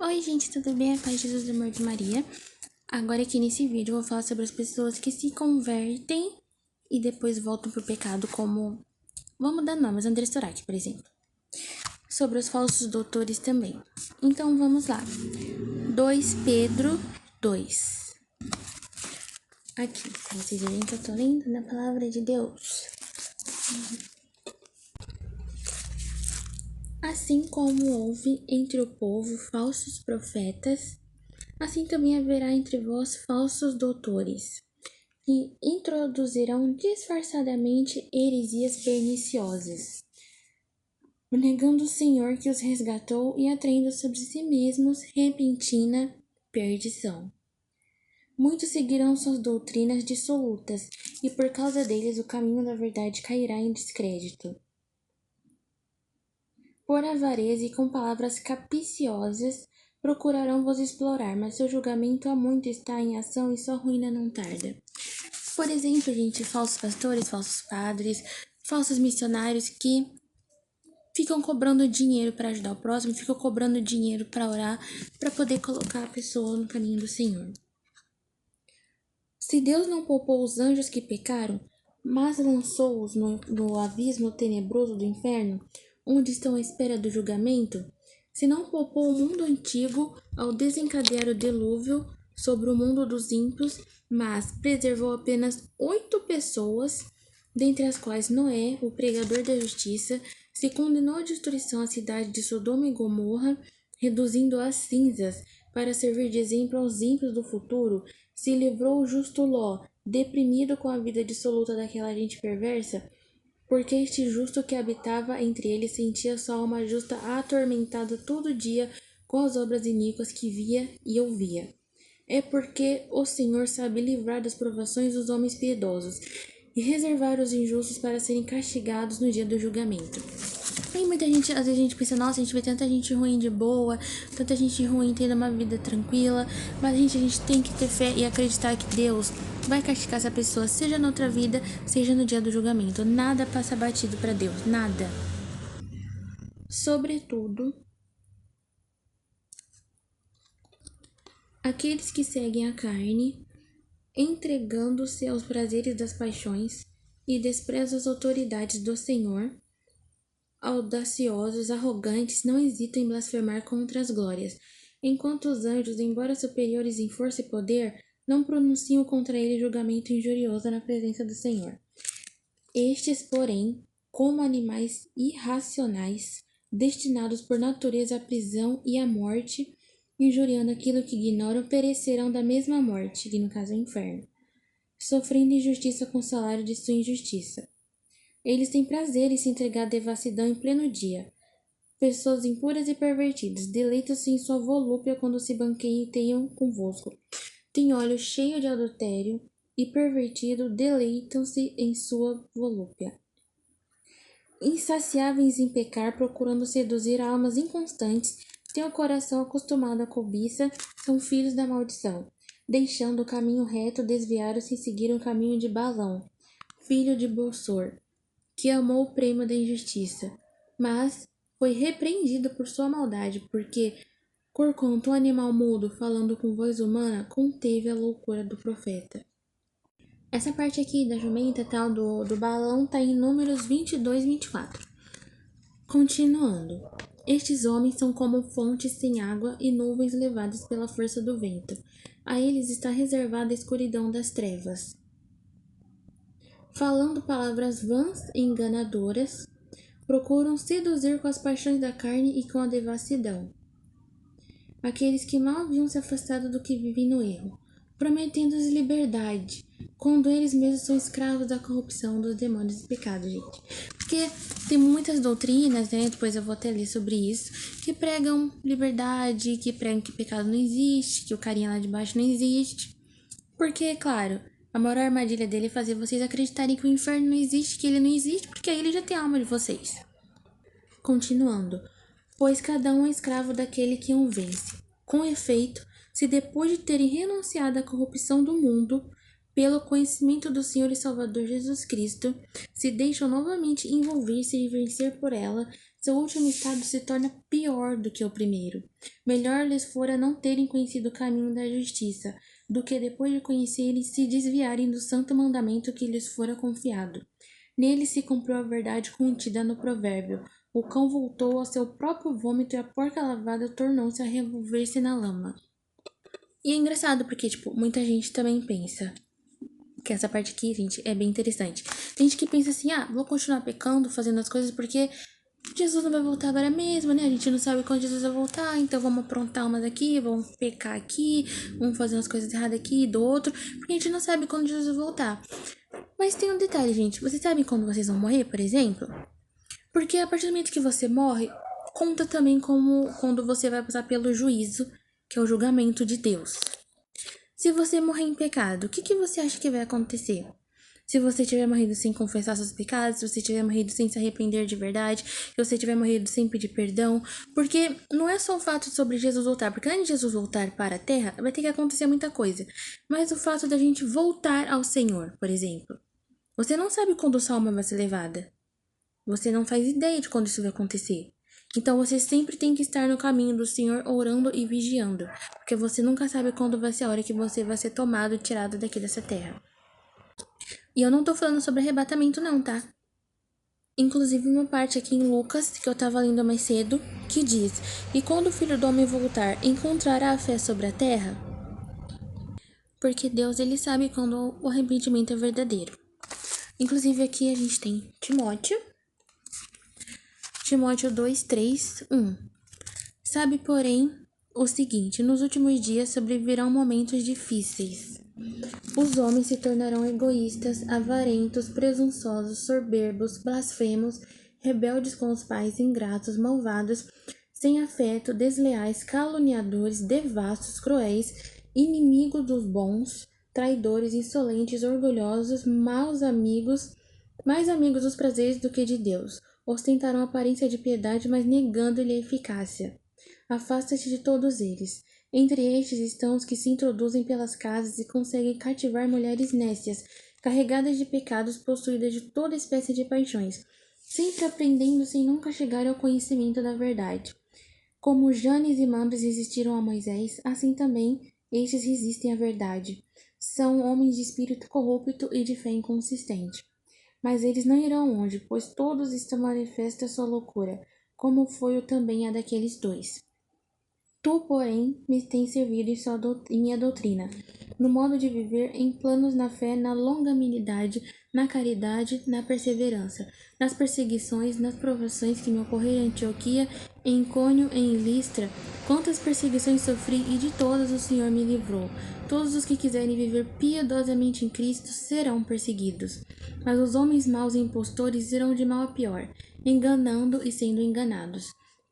Oi, gente, tudo bem? A paz de Jesus, amor de Maria. Agora aqui nesse vídeo eu vou falar sobre as pessoas que se convertem e depois voltam pro pecado, como... Vamos dar nomes, André Storac, por exemplo. Sobre os falsos doutores também. Então, vamos lá. 2 Pedro 2. Aqui, pra vocês verem que eu tô lendo na palavra de Deus. Assim como houve entre o povo falsos profetas, assim também haverá entre vós falsos doutores, que introduzirão disfarçadamente heresias perniciosas, negando o Senhor que os resgatou e atraindo sobre si mesmos repentina perdição. Muitos seguirão suas doutrinas dissolutas, e por causa deles o caminho da verdade cairá em descrédito. Por avareza e com palavras capciosas procurarão vos explorar, mas seu julgamento há muito está em ação e sua ruína não tarda. Por exemplo, gente, falsos pastores, falsos padres, falsos missionários que ficam cobrando dinheiro para ajudar o próximo, ficam cobrando dinheiro para orar, para poder colocar a pessoa no caminho do Senhor. Se Deus não poupou os anjos que pecaram, mas lançou-os no abismo tenebroso do inferno, onde estão à espera do julgamento, se não poupou o mundo antigo ao desencadear o dilúvio sobre o mundo dos ímpios, mas preservou apenas 8 pessoas, dentre as quais Noé, o pregador da justiça, se condenou à destruição a cidade de Sodoma e Gomorra, reduzindo-a a cinzas, para servir de exemplo aos ímpios do futuro, se livrou o justo Ló, deprimido com a vida dissoluta daquela gente perversa, porque este justo que habitava entre eles sentia sua alma justa atormentada todo dia com as obras iníquas que via e ouvia. É porque o Senhor sabe livrar das provações os homens piedosos e reservar os injustos para serem castigados no dia do julgamento. Tem muita gente, às vezes a gente pensa, nossa, a gente vê tanta gente ruim de boa, tanta gente ruim tendo uma vida tranquila, mas a gente tem que ter fé e acreditar que Deus vai castigar essa pessoa, seja na outra vida, seja no dia do julgamento. Nada passa batido para Deus, nada. Sobretudo, aqueles que seguem a carne, entregando-se aos prazeres das paixões e desprezam as autoridades do Senhor, audaciosos, arrogantes, não hesitam em blasfemar contra as glórias, enquanto os anjos, embora superiores em força e poder, não pronunciam contra ele julgamento injurioso na presença do Senhor. Estes, porém, como animais irracionais, destinados por natureza à prisão e à morte, injuriando aquilo que ignoram, perecerão da mesma morte, que no caso é o inferno, sofrendo injustiça com o salário de sua injustiça. Eles têm prazer em se entregar à devassidão em pleno dia. Pessoas impuras e pervertidas deleitam-se em sua volúpia quando se banqueteiam convosco. Têm olhos cheios de adultério e pervertido deleitam-se em sua volúpia. Insaciáveis em pecar, procurando seduzir almas inconstantes, têm o coração acostumado à cobiça, são filhos da maldição. Deixando o caminho reto, desviaram-se e seguiram o caminho de Balão, filho de Bossor, que amou o prêmio da injustiça, mas foi repreendido por sua maldade, porque, porquanto um animal mudo, falando com voz humana, conteve a loucura do profeta. Essa parte aqui da jumenta, tal, do balão, tá em Números 22 e 24. Continuando. Estes homens são como fontes sem água e nuvens levadas pela força do vento. A eles está reservada a escuridão das trevas. Falando palavras vãs e enganadoras, procuram seduzir com as paixões da carne e com a devassidão aqueles que mal haviam se afastado do que vivem no erro, prometendo-lhes liberdade, quando eles mesmos são escravos da corrupção, dos demônios e pecados, gente. Porque tem muitas doutrinas, né, depois eu vou até ler sobre isso, que pregam liberdade, que pregam que pecado não existe, que o carinha lá de baixo não existe. Porque, claro, a maior armadilha dele é fazer vocês acreditarem que o inferno não existe, que ele não existe, porque aí ele já tem a alma de vocês. Continuando. Pois cada um é escravo daquele que o vence. Com efeito, se depois de terem renunciado à corrupção do mundo, pelo conhecimento do Senhor e Salvador Jesus Cristo, se deixam novamente envolver-se e vencer por ela, seu último estado se torna pior do que o primeiro. Melhor lhes fora não terem conhecido o caminho da justiça, do que depois de conhecerem se desviarem do santo mandamento que lhes fora confiado. Nele se cumpriu a verdade contida no provérbio: o cão voltou ao seu próprio vômito e a porca lavada tornou-se a revolver-se na lama. E é engraçado porque, muita gente também pensa que essa parte aqui, gente, é bem interessante. Tem gente que pensa assim, vou continuar pecando, fazendo as coisas porque Jesus não vai voltar agora mesmo, né? A gente não sabe quando Jesus vai voltar, então vamos aprontar umas aqui, vamos pecar aqui, vamos fazer umas coisas erradas aqui do outro, porque a gente não sabe quando Jesus vai voltar. Mas tem um detalhe, gente. Vocês sabem quando vocês vão morrer, por exemplo? Porque a partir do momento que você morre, conta também como quando você vai passar pelo juízo, que é o julgamento de Deus. Se você morrer em pecado, o que você acha que vai acontecer? Se você tiver morrido sem confessar seus pecados, se você tiver morrido sem se arrepender de verdade, se você tiver morrido sem pedir perdão, porque não é só o fato sobre Jesus voltar, porque antes de Jesus voltar para a terra, vai ter que acontecer muita coisa, mas o fato da gente voltar ao Senhor, por exemplo. Você não sabe quando sua alma vai ser levada. Você não faz ideia de quando isso vai acontecer. Então você sempre tem que estar no caminho do Senhor orando e vigiando, porque você nunca sabe quando vai ser a hora que você vai ser tomado e tirado daqui dessa terra. E eu não tô falando sobre arrebatamento não, tá? Inclusive uma parte aqui em Lucas, que eu tava lendo mais cedo, que diz: "E quando o Filho do Homem voltar, encontrará a fé sobre a terra?" Porque Deus, ele sabe quando o arrependimento é verdadeiro. Inclusive aqui a gente tem Timóteo 2, 3, 1. Sabe, porém, o seguinte: nos últimos dias sobrevirão momentos difíceis. Os homens se tornarão egoístas, avarentos, presunçosos, soberbos, blasfemos, rebeldes com os pais, ingratos, malvados, sem afeto, desleais, caluniadores, devassos, cruéis, inimigos dos bons, traidores, insolentes, orgulhosos, mais amigos dos prazeres do que de Deus. Ostentarão aparência de piedade, mas negando-lhe a eficácia. Afasta-te de todos eles. Entre estes estão os que se introduzem pelas casas e conseguem cativar mulheres nécias, carregadas de pecados, possuídas de toda espécie de paixões, sempre aprendendo sem nunca chegar ao conhecimento da verdade. Como Janes e Mambres resistiram a Moisés, assim também estes resistem à verdade. São homens de espírito corrupto e de fé inconsistente. Mas eles não irão longe, pois todos estão manifesta a sua loucura, como foi o também a daqueles dois. Tu, porém, me tens servido em minha doutrina, no modo de viver, em planos na fé, na longanimidade, na caridade, na perseverança, nas perseguições, nas provações que me ocorreram em Antioquia, em Icônio e em Listra. Quantas perseguições sofri e de todas o Senhor me livrou. Todos os que quiserem viver piedosamente em Cristo serão perseguidos. Mas os homens maus e impostores irão de mal a pior, enganando e sendo enganados.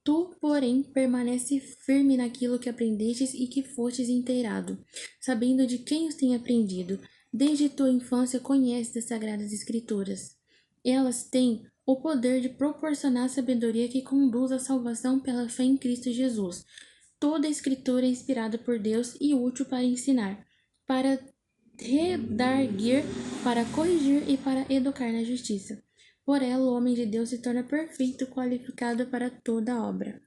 Tu, porém, permanece firme naquilo que aprendestes e que fostes inteirado, sabendo de quem os tem aprendido. Desde tua infância conheces as sagradas escrituras. Elas têm o poder de proporcionar a sabedoria que conduz à salvação pela fé em Cristo Jesus. Toda a escritura é inspirada por Deus e útil para ensinar, para redarguir, para corrigir e para educar na justiça. Por ela, o homem de Deus se torna perfeito, qualificado para toda obra.